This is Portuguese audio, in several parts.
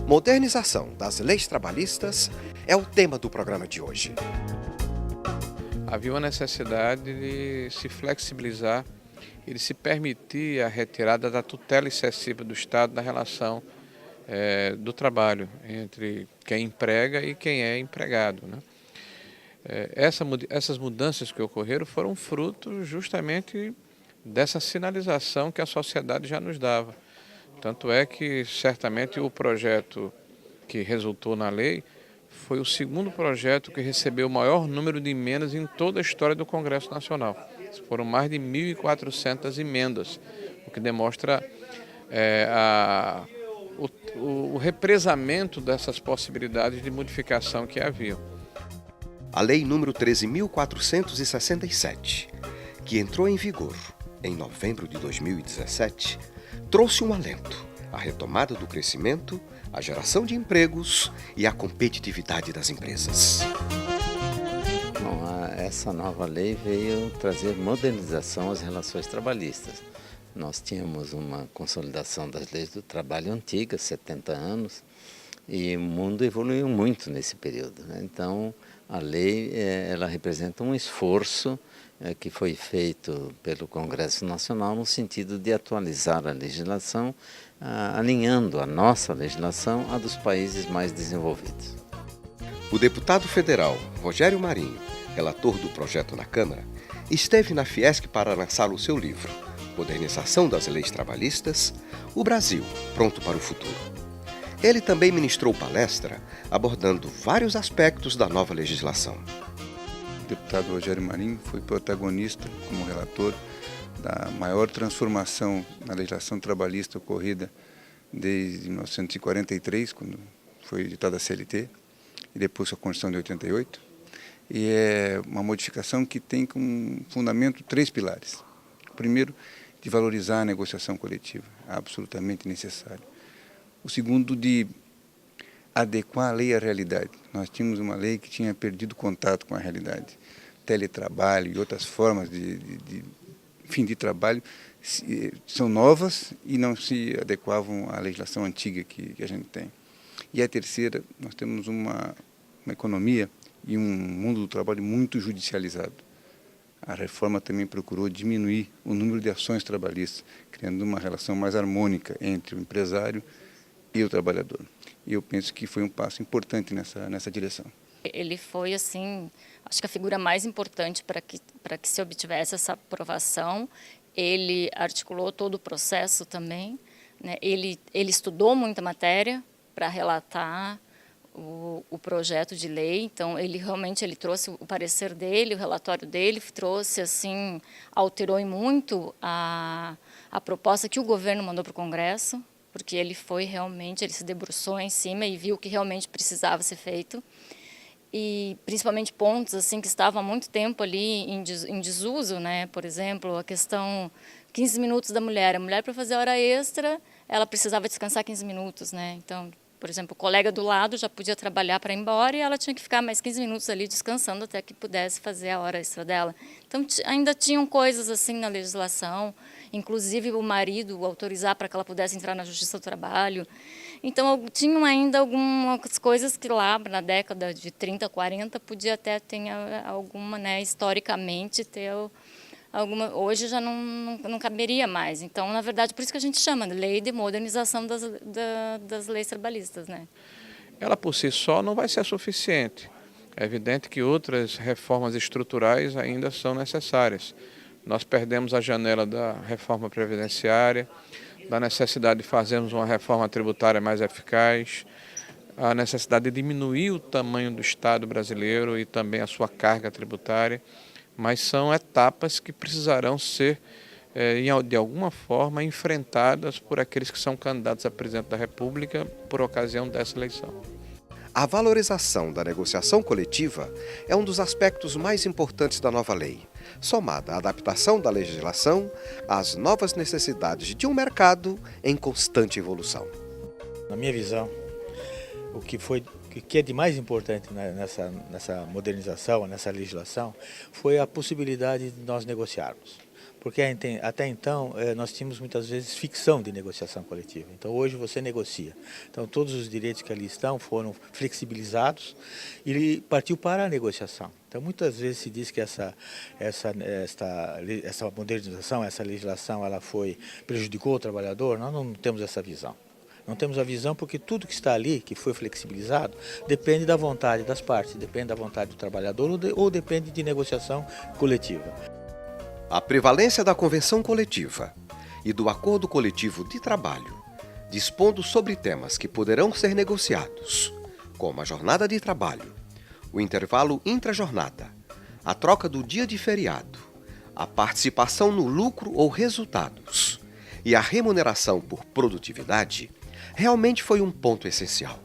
Modernização das leis trabalhistas é o tema do programa de hoje. Havia uma necessidade de se flexibilizar e de se permitir a retirada da tutela excessiva do Estado na relação do trabalho entre quem emprega e quem é empregado, né? Essas mudanças que ocorreram foram fruto justamente dessa sinalização que a sociedade já nos dava. Tanto é que certamente o projeto que resultou na lei foi o segundo projeto que recebeu o maior número de emendas em toda a história do Congresso Nacional. Foram mais de 1.400 emendas, o que demonstra o represamento dessas possibilidades de modificação que haviam. A Lei número 13.467, que entrou em vigor em novembro de 2017, trouxe um alento à retomada do crescimento, à geração de empregos e à competitividade das empresas. Bom, essa nova lei veio trazer modernização às relações trabalhistas. Nós tínhamos uma consolidação das leis do trabalho antigas, 70 anos, e o mundo evoluiu muito nesse período, né? Então, a lei ela representa um esforço que foi feito pelo Congresso Nacional no sentido de atualizar a legislação, alinhando a nossa legislação à dos países mais desenvolvidos. O deputado federal Rogério Marinho, relator do projeto na Câmara, esteve na Fiesc para lançar o seu livro Modernização das Leis Trabalhistas, o Brasil, pronto para o futuro. Ele também ministrou palestra abordando vários aspectos da nova legislação. O deputado Rogério Marinho foi protagonista, como relator, da maior transformação na legislação trabalhista ocorrida desde 1943, quando foi editada a CLT, e depois a Constituição de 88. E é uma modificação que tem como fundamento 3 pilares. O primeiro, de valorizar a negociação coletiva, absolutamente necessário. O segundo, de adequar a lei à realidade. Nós tínhamos uma lei que tinha perdido contato com a realidade. Teletrabalho e outras formas de trabalho são novas e não se adequavam à legislação antiga que a gente tem. E a terceira, nós temos uma economia e um mundo do trabalho muito judicializado. A reforma também procurou diminuir o número de ações trabalhistas, criando uma relação mais harmônica entre o empresário e o trabalhador. E eu penso que foi um passo importante nessa direção. Ele foi, assim, acho que a figura mais importante para que se obtivesse essa aprovação. Ele articulou todo o processo também, né? Ele estudou muita matéria para relatar o projeto de lei. Então, ele trouxe o parecer dele, o relatório dele, trouxe, assim, alterou muito a proposta que o governo mandou para o Congresso, porque ele se debruçou em cima e viu que realmente precisava ser feito. E principalmente pontos assim que estavam há muito tempo ali em desuso, né? Por exemplo, a questão 15 minutos da mulher. A mulher, para fazer hora extra, ela precisava descansar 15 minutos, né? Então, por exemplo, o colega do lado já podia trabalhar para ir embora e ela tinha que ficar mais 15 minutos ali descansando até que pudesse fazer a hora extra dela. Então, ainda tinham coisas assim na legislação, inclusive o marido autorizar para que ela pudesse entrar na Justiça do Trabalho. Então, tinham ainda algumas coisas que lá, na década de 30, 40, podia até ter alguma, né, historicamente, ter alguma. Hoje já não caberia mais. Então, na verdade, por isso que a gente chama de Lei de Modernização das Leis Trabalhistas, né? Ela por si só não vai ser suficiente. É evidente que outras reformas estruturais ainda são necessárias. Nós perdemos a janela da reforma previdenciária, da necessidade de fazermos uma reforma tributária mais eficaz, a necessidade de diminuir o tamanho do Estado brasileiro e também a sua carga tributária, mas são etapas que precisarão ser, de alguma forma, enfrentadas por aqueles que são candidatos a presidente da República por ocasião dessa eleição. A valorização da negociação coletiva é um dos aspectos mais importantes da nova lei, somada à adaptação da legislação às novas necessidades de um mercado em constante evolução. Na minha visão, o que é de mais importante nessa modernização, nessa legislação, foi a possibilidade de nós negociarmos. Porque até então nós tínhamos muitas vezes ficção de negociação coletiva. Então hoje você negocia. Então todos os direitos que ali estão foram flexibilizados e partiu para a negociação. Então muitas vezes se diz que essa modernização, essa legislação, ela prejudicou o trabalhador. Nós não temos essa visão. Não temos a visão porque tudo que está ali, que foi flexibilizado, depende da vontade das partes, depende da vontade do trabalhador ou depende de negociação coletiva. A prevalência da convenção coletiva e do acordo coletivo de trabalho, dispondo sobre temas que poderão ser negociados, como a jornada de trabalho, o intervalo intrajornada, a troca do dia de feriado, a participação no lucro ou resultados e a remuneração por produtividade, realmente foi um ponto essencial.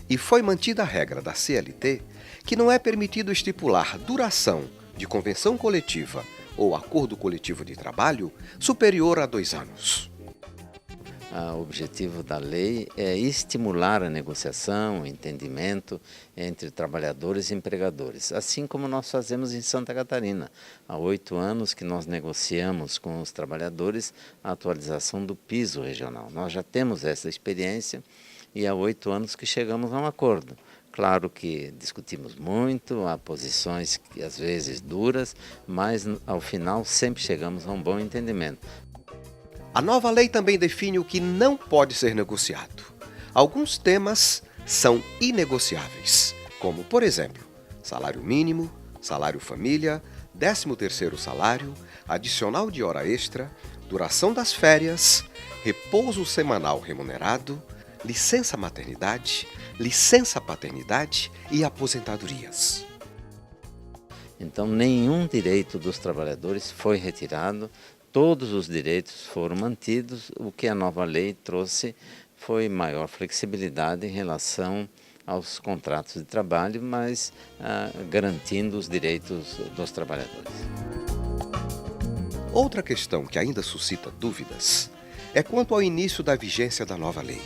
E foi mantida a regra da CLT que não é permitido estipular duração de convenção coletiva ou acordo coletivo de trabalho superior a 2 anos. O objetivo da lei é estimular a negociação, o entendimento entre trabalhadores e empregadores, assim como nós fazemos em Santa Catarina. Há 8 anos que nós negociamos com os trabalhadores a atualização do piso regional. Nós já temos essa experiência e há 8 anos que chegamos a um acordo. Claro que discutimos muito, há posições que às vezes duras, mas ao final sempre chegamos a um bom entendimento. A nova lei também define o que não pode ser negociado. Alguns temas são inegociáveis, como, por exemplo, salário mínimo, salário família, 13º salário, adicional de hora extra, duração das férias, repouso semanal remunerado, licença maternidade, licença paternidade e aposentadorias. Então, nenhum direito dos trabalhadores foi retirado. Todos os direitos foram mantidos. O que a nova lei trouxe foi maior flexibilidade em relação aos contratos de trabalho, mas garantindo os direitos dos trabalhadores. Outra questão que ainda suscita dúvidas é quanto ao início da vigência da nova lei.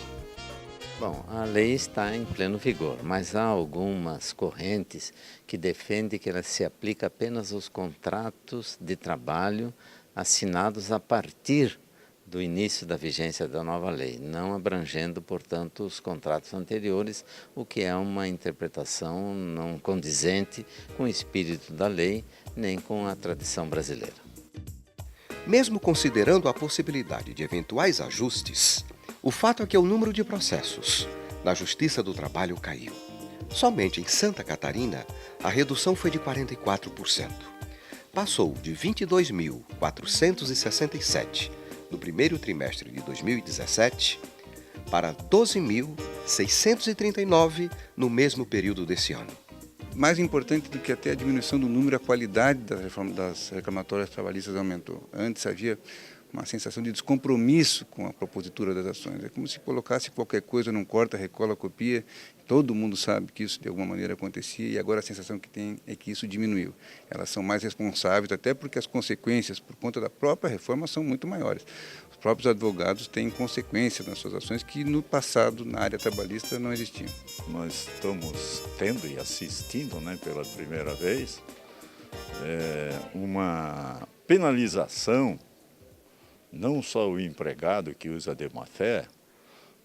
Bom, a lei está em pleno vigor, mas há algumas correntes que defendem que ela se aplica apenas aos contratos de trabalho assinados a partir do início da vigência da nova lei, não abrangendo, portanto, os contratos anteriores, o que é uma interpretação não condizente com o espírito da lei, nem com a tradição brasileira. Mesmo considerando a possibilidade de eventuais ajustes, o fato é que o número de processos na Justiça do Trabalho caiu. Somente em Santa Catarina, a redução foi de 44%. Passou de 22.467 no primeiro trimestre de 2017 para 12.639 no mesmo período desse ano. Mais importante do que até a diminuição do número, a qualidade das reclamatórias trabalhistas aumentou. Antes havia uma sensação de descompromisso com a propositura das ações. É como se colocasse qualquer coisa num corta, recola, copia. Todo mundo sabe que isso de alguma maneira acontecia e agora a sensação que tem é que isso diminuiu. Elas são mais responsáveis, até porque as consequências por conta da própria reforma são muito maiores. Os próprios advogados têm consequências nas suas ações que no passado, na área trabalhista, não existiam. Nós estamos tendo e assistindo, pela primeira vez, uma penalização, não só o empregado que usa de má-fé,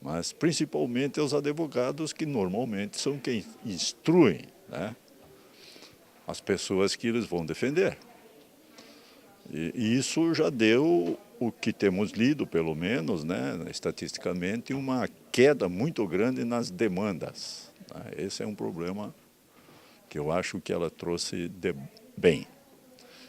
mas principalmente os advogados que normalmente são quem instruem as pessoas que eles vão defender. E isso já deu, o que temos lido pelo menos, estatisticamente, uma queda muito grande nas demandas. Esse é um problema que eu acho que ela trouxe bem.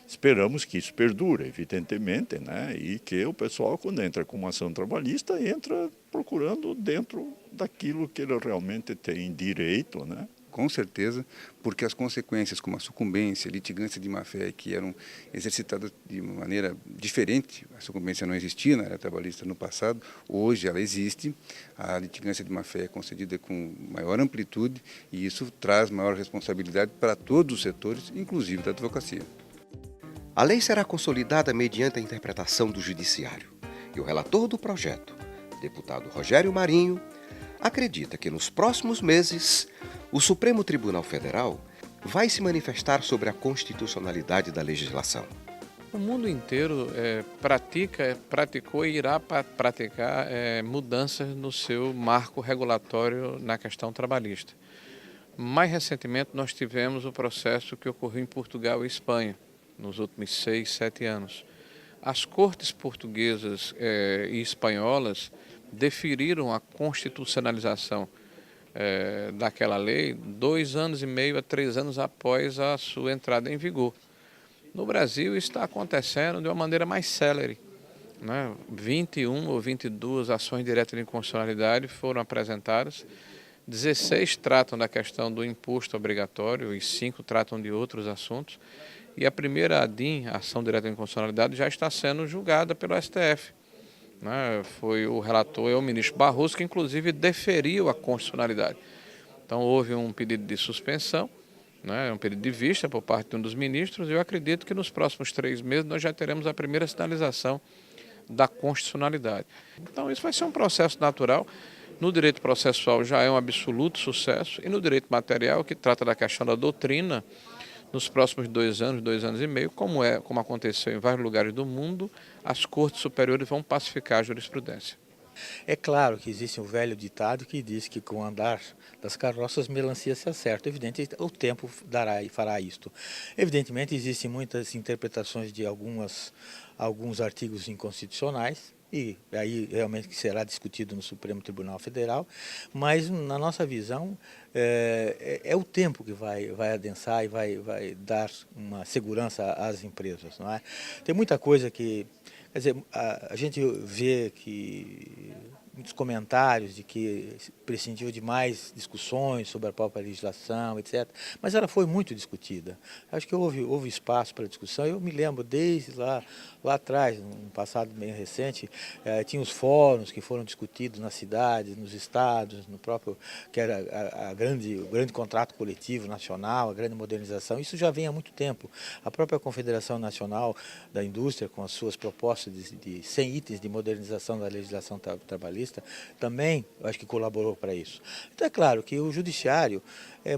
Esperamos que isso perdure, evidentemente, e que o pessoal, quando entra com uma ação trabalhista, entra procurando dentro daquilo que ele realmente tem direito, Com certeza, porque as consequências como a sucumbência, a litigância de má-fé, que eram exercitadas de uma maneira diferente, a sucumbência não existia na área trabalhista no passado, hoje ela existe, a litigância de má-fé é concedida com maior amplitude e isso traz maior responsabilidade para todos os setores, inclusive da advocacia. A lei será consolidada mediante a interpretação do Judiciário. E o relator do projeto, deputado Rogério Marinho, acredita que nos próximos meses o Supremo Tribunal Federal vai se manifestar sobre a constitucionalidade da legislação. O mundo inteiro praticou e irá praticar mudanças no seu marco regulatório na questão trabalhista. Mais recentemente, nós tivemos o processo que ocorreu em Portugal e Espanha, nos últimos 6, 7 anos. As cortes portuguesas e espanholas deferiram a constitucionalização daquela lei 2 anos e meio a 3 anos após a sua entrada em vigor. No Brasil, isso está acontecendo de uma maneira mais célere, né? 21 ou 22 ações diretas de inconstitucionalidade foram apresentadas, 16 tratam da questão do imposto obrigatório e 5 tratam de outros assuntos. E a primeira ADIM, Ação Direta de Inconstitucionalidade, já está sendo julgada pelo STF. Né? Foi o relator, o ministro Barroso, que inclusive deferiu a constitucionalidade. Então houve um pedido de suspensão, né, um pedido de vista por parte de um dos ministros, e eu acredito que nos próximos 3 meses nós já teremos a primeira sinalização da constitucionalidade. Então isso vai ser um processo natural. No direito processual já é um absoluto sucesso, e no direito material, que trata da questão da doutrina, nos próximos 2 anos, 2 anos e meio, como aconteceu em vários lugares do mundo, as cortes superiores vão pacificar a jurisprudência. É claro que existe um velho ditado que diz que com o andar das carroças melancia se acerta. Evidente, o tempo dará e fará isto. Evidentemente, existem muitas interpretações de alguns artigos inconstitucionais, e aí realmente que será discutido no Supremo Tribunal Federal, mas na nossa visão é o tempo que vai adensar e vai dar uma segurança às empresas, não é? Tem muita coisa que, quer dizer, a gente vê que muitos comentários de que prescindiu de mais discussões sobre a própria legislação, etc. Mas ela foi muito discutida. Acho que houve espaço para discussão. Eu me lembro desde lá atrás, no passado bem recente, tinha os fóruns que foram discutidos nas cidades, nos estados, no próprio, que era o grande contrato coletivo nacional, a grande modernização. Isso já vem há muito tempo. A própria Confederação Nacional da Indústria, com as suas propostas de 100 itens de modernização da legislação trabalhista, também, eu acho que colaborou para isso. Então é claro que o judiciário,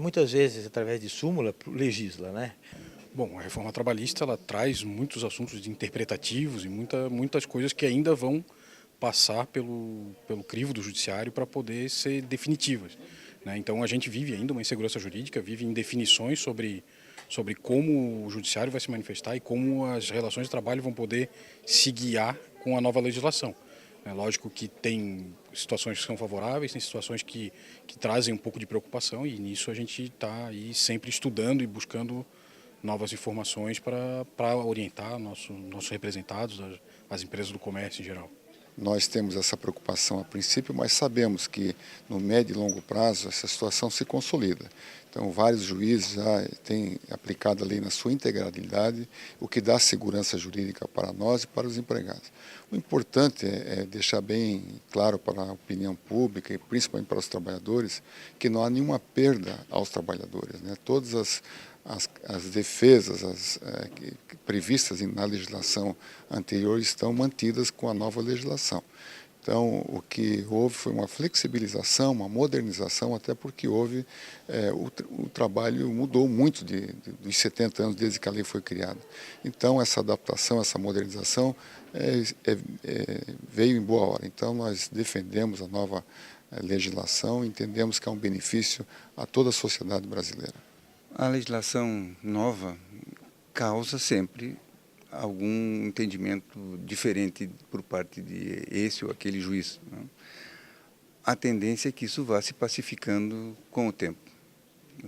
muitas vezes, através de súmula, legisla, né? Bom, a reforma trabalhista ela traz muitos assuntos interpretativos e muitas coisas que ainda vão passar pelo crivo do judiciário para poder ser definitivas, né? Então a gente vive ainda uma insegurança jurídica, vive indefinições sobre como o judiciário vai se manifestar e como as relações de trabalho vão poder se guiar com a nova legislação. É lógico que tem situações que são favoráveis, tem situações que trazem um pouco de preocupação, e nisso a gente está aí sempre estudando e buscando novas informações para orientar nossos representados, as empresas do comércio em geral. Nós temos essa preocupação a princípio, mas sabemos que no médio e longo prazo essa situação se consolida. Então, vários juízes já têm aplicado a lei na sua integralidade, o que dá segurança jurídica para nós e para os empregados. O importante é deixar bem claro para a opinião pública e principalmente para os trabalhadores que não há nenhuma perda aos trabalhadores, né? Todas as defesas previstas na legislação anterior estão mantidas com a nova legislação. Então, o que houve foi uma flexibilização, uma modernização, até porque houve o trabalho mudou muito dos 70 anos desde que a lei foi criada. Então, essa adaptação, essa modernização veio em boa hora. Então, nós defendemos a nova legislação, entendemos que é um benefício a toda a sociedade brasileira. A legislação nova causa sempre algum entendimento diferente por parte de esse ou aquele juiz, né? A tendência é que isso vá se pacificando com o tempo.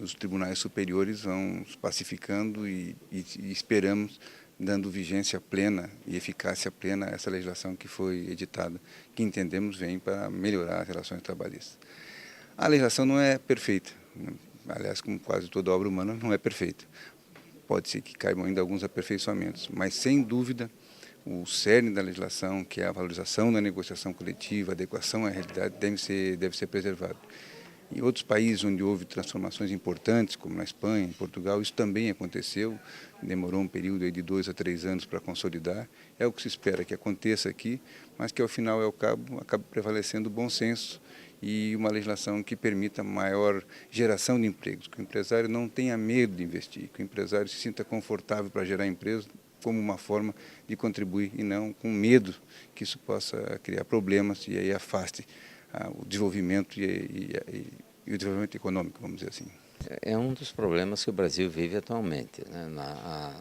Os tribunais superiores vão se pacificando e esperamos dando vigência plena e eficácia plena a essa legislação que foi editada, que entendemos vem para melhorar as relações trabalhistas. A legislação não é perfeita, né? Aliás, como quase toda obra humana, não é perfeita. Pode ser que caibam ainda alguns aperfeiçoamentos, mas sem dúvida o cerne da legislação, que é a valorização da negociação coletiva, a adequação à realidade, deve ser preservado. Em outros países onde houve transformações importantes, como na Espanha, em Portugal, isso também aconteceu, demorou um período aí de 2 a 3 anos para consolidar. É o que se espera que aconteça aqui, mas que ao final e ao cabo acabe prevalecendo o bom senso e uma legislação que permita maior geração de empregos, que o empresário não tenha medo de investir, que o empresário se sinta confortável para gerar emprego como uma forma de contribuir e não com medo que isso possa criar problemas e aí afaste o desenvolvimento e o desenvolvimento econômico, vamos dizer assim. É um dos problemas que o Brasil vive atualmente, né?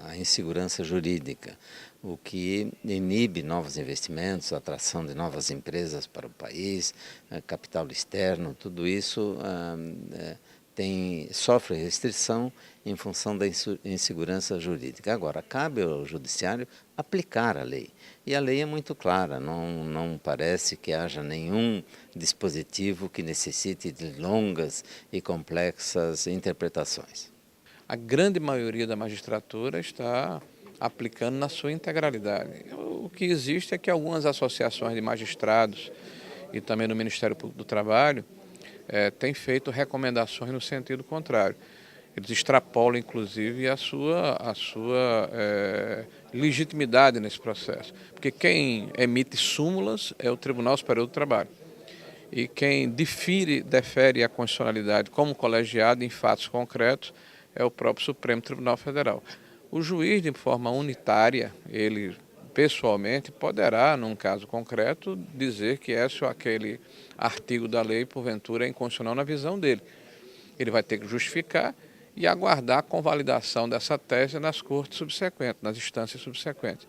A insegurança jurídica, o que inibe novos investimentos, a atração de novas empresas para o país, capital externo, tudo isso sofre restrição em função da insegurança jurídica. Agora, cabe ao judiciário aplicar a lei. E a lei é muito clara, não parece que haja nenhum dispositivo que necessite de longas e complexas interpretações. A grande maioria da magistratura está aplicando na sua integralidade. O que existe é que algumas associações de magistrados e também no Ministério Público do Trabalho têm feito recomendações no sentido contrário. Eles extrapolam, inclusive, a sua legitimidade nesse processo. Porque quem emite súmulas é o Tribunal Superior do Trabalho. E quem defere a constitucionalidade como colegiado em fatos concretos é o próprio Supremo Tribunal Federal. O juiz, de forma unitária, ele pessoalmente poderá, num caso concreto, dizer que esse ou aquele artigo da lei, porventura, é inconstitucional na visão dele. Ele vai ter que justificar e aguardar a convalidação dessa tese nas cortes subsequentes, nas instâncias subsequentes,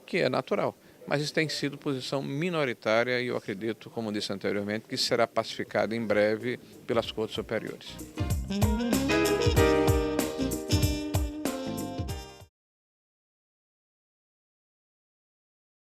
que é natural. Mas isso tem sido posição minoritária e eu acredito, como disse anteriormente, que será pacificado em breve pelas cortes superiores.